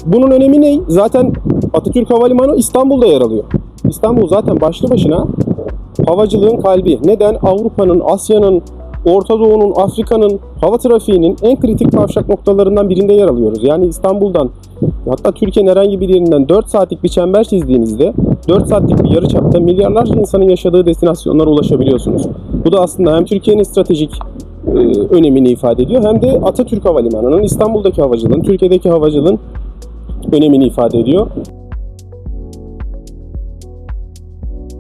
Bunun önemi ne? Zaten Atatürk Havalimanı İstanbul'da yer alıyor. İstanbul zaten başlı başına havacılığın kalbi. Neden? Avrupa'nın, Asya'nın, Orta Doğu'nun, Afrika'nın hava trafiğinin en kritik kavşak noktalarından birinde yer alıyoruz. Yani İstanbul'dan, hatta Türkiye'nin herhangi bir yerinden 4 saatlik bir çember çizdiğinizde 4 saatlik bir yarıçapta milyarlarca insanın yaşadığı destinasyonlara ulaşabiliyorsunuz. Bu da aslında hem Türkiye'nin stratejik önemini ifade ediyor, hem de Atatürk Havalimanı'nın, İstanbul'daki havacılığın, Türkiye'deki havacılığın önemini ifade ediyor.